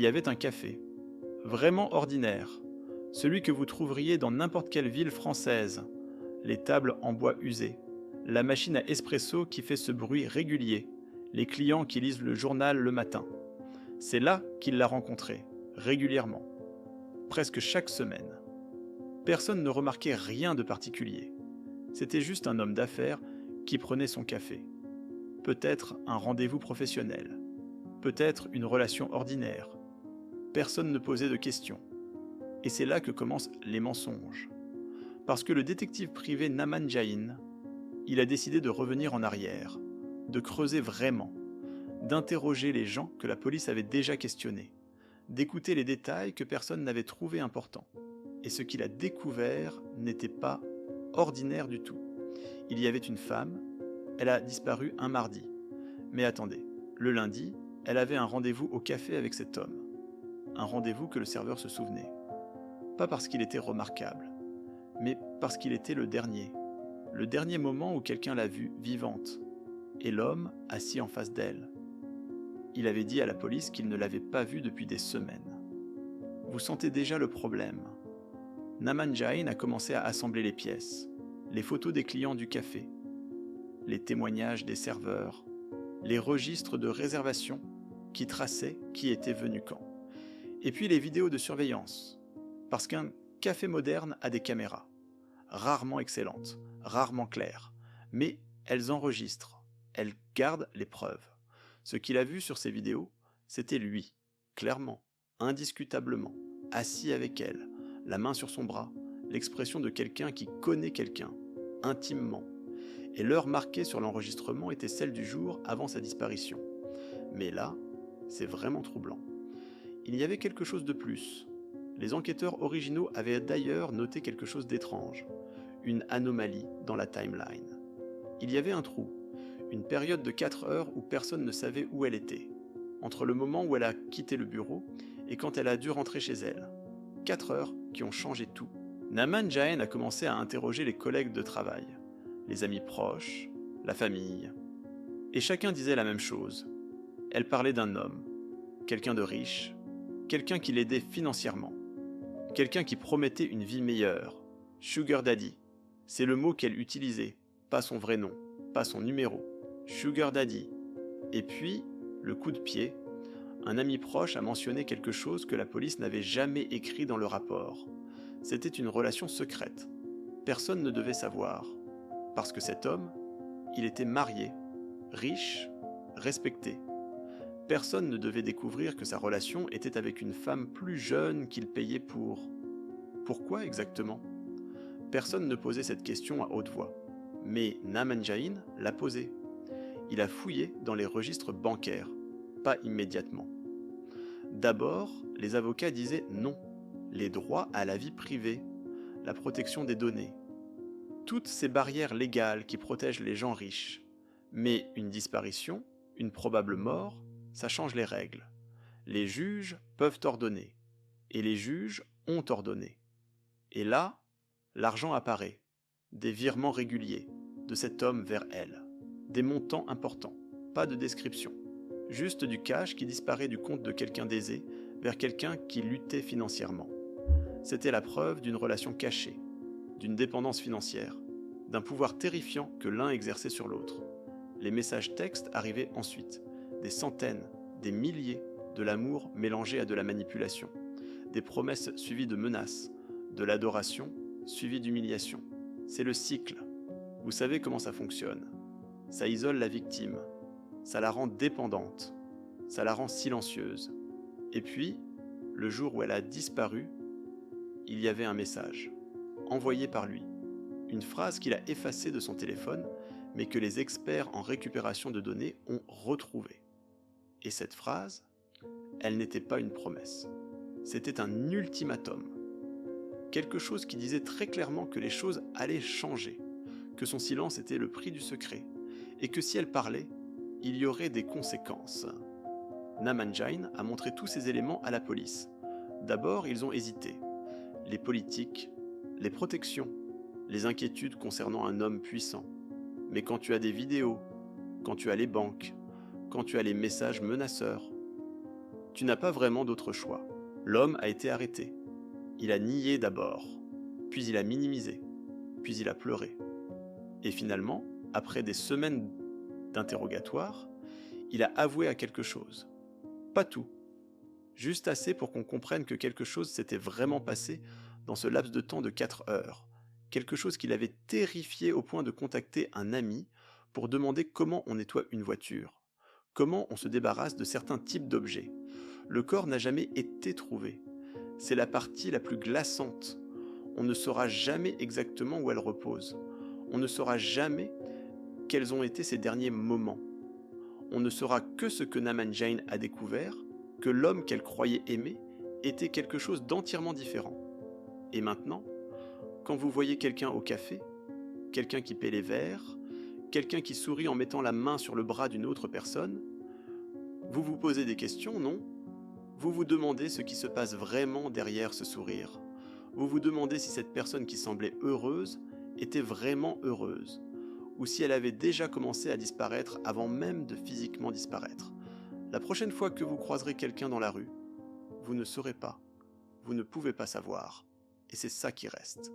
y avait un café, vraiment ordinaire, celui que vous trouveriez dans n'importe quelle ville française, les tables en bois usé, la machine à espresso qui fait ce bruit régulier, les clients qui lisent le journal le matin. C'est là qu'il l'a rencontré, régulièrement, presque chaque semaine. Personne ne remarquait rien de particulier. C'était juste un homme d'affaires qui prenait son café. Peut-être un rendez-vous professionnel, peut-être une relation ordinaire. Personne ne posait de questions. Et c'est là que commencent les mensonges. Parce que le détective privé Naman Jain, il a décidé de revenir en arrière, de creuser vraiment, d'interroger les gens que la police avait déjà questionnés, d'écouter les détails que personne n'avait trouvés importants. Et ce qu'il a découvert n'était pas ordinaire du tout. Il y avait une femme, elle a disparu un mardi. Mais attendez, le lundi, elle avait un rendez-vous au café avec cet homme. Un rendez-vous que le serveur se souvenait. Pas parce qu'il était remarquable, mais parce qu'il était le dernier. Le dernier moment où quelqu'un l'a vue vivante. Et l'homme assis en face d'elle. Il avait dit à la police qu'il ne l'avait pas vue depuis des semaines. Vous sentez déjà le problème. Naman Jain a commencé à assembler les pièces, les photos des clients du café, les témoignages des serveurs, les registres de réservation qui traçaient qui était venu quand. Et puis les vidéos de surveillance, parce qu'un café moderne a des caméras, rarement excellentes, rarement claires, mais elles enregistrent, elles gardent les preuves. Ce qu'il a vu sur ces vidéos, c'était lui, clairement, indiscutablement, assis avec elle, la main sur son bras, l'expression de quelqu'un qui connaît quelqu'un, intimement. Et l'heure marquée sur l'enregistrement était celle du jour avant sa disparition. Mais là, c'est vraiment troublant. Il y avait quelque chose de plus. Les enquêteurs originaux avaient d'ailleurs noté quelque chose d'étrange, une anomalie dans la timeline. Il y avait un trou, une période de 4 heures où personne ne savait où elle était, entre le moment où elle a quitté le bureau et quand elle a dû rentrer chez elle. 4 heures qui ont changé tout. Naman Jain a commencé à interroger les collègues de travail, les amis proches, la famille. Et chacun disait la même chose. Elle parlait d'un homme, quelqu'un de riche, quelqu'un qui l'aidait financièrement, quelqu'un qui promettait une vie meilleure. Sugar Daddy, c'est le mot qu'elle utilisait, pas son vrai nom, pas son numéro. Sugar Daddy. Et puis, le coup de pied, un ami proche a mentionné quelque chose que la police n'avait jamais écrit dans le rapport. C'était une relation secrète. Personne ne devait savoir. Parce que cet homme, il était marié, riche, respecté. Personne ne devait découvrir que sa relation était avec une femme plus jeune qu'il payait pour. Pourquoi exactement? Personne ne posait cette question à haute voix. Mais Naman Jain l'a posée. Il a fouillé dans les registres bancaires, pas immédiatement. D'abord, les avocats disaient non, les droits à la vie privée, la protection des données, toutes ces barrières légales qui protègent les gens riches. Mais une disparition, une probable mort, ça change les règles. Les juges peuvent ordonner, et les juges ont ordonné. Et là, l'argent apparaît, des virements réguliers, de cet homme vers elle, des montants importants, pas de description, juste du cash qui disparaît du compte de quelqu'un d'aisé vers quelqu'un qui luttait financièrement. C'était la preuve d'une relation cachée, d'une dépendance financière, d'un pouvoir terrifiant que l'un exerçait sur l'autre. Les messages textes arrivaient ensuite, des centaines, des milliers, de l'amour mélangé à de la manipulation, des promesses suivies de menaces, de l'adoration suivie d'humiliation. C'est le cycle. Vous savez comment ça fonctionne. Ça isole la victime, ça la rend dépendante, ça la rend silencieuse. Et puis, le jour où elle a disparu, il y avait un message, envoyé par lui, une phrase qu'il a effacée de son téléphone, mais que les experts en récupération de données ont retrouvée. Et cette phrase, elle n'était pas une promesse, c'était un ultimatum. Quelque chose qui disait très clairement que les choses allaient changer, que son silence était le prix du secret, et que si elle parlait, il y aurait des conséquences. Naman Jain a montré tous ces éléments à la police. D'abord, ils ont hésité. Les politiques, les protections, les inquiétudes concernant un homme puissant. Mais quand tu as des vidéos, quand tu as les banques, quand tu as les messages menaceurs, Tu n'as pas vraiment d'autre choix. L'homme a été arrêté. Il a nié d'abord, puis il a minimisé, puis il a pleuré. Et finalement, après des semaines d'interrogatoire, il a avoué à quelque chose. Pas tout, juste assez pour qu'on comprenne que quelque chose s'était vraiment passé dans ce laps de temps de 4 heures. Quelque chose qui l'avait terrifié au point de contacter un ami pour demander comment on nettoie une voiture, comment on se débarrasse de certains types d'objets. Le corps n'a jamais été trouvé. C'est la partie la plus glaçante. On ne saura jamais exactement où elle repose. On ne saura jamais quels ont été ses derniers moments. On ne saura que ce que Naman Jain a découvert, que l'homme qu'elle croyait aimer était quelque chose d'entièrement différent. Et maintenant, quand vous voyez quelqu'un au café, quelqu'un qui paie les verres, quelqu'un qui sourit en mettant la main sur le bras d'une autre personne, vous vous posez des questions, non? Vous vous demandez ce qui se passe vraiment derrière ce sourire. Vous vous demandez si cette personne qui semblait heureuse était vraiment heureuse, ou si elle avait déjà commencé à disparaître avant même de physiquement disparaître. La prochaine fois que vous croiserez quelqu'un dans la rue, vous ne saurez pas, vous ne pouvez pas savoir, et c'est ça qui reste.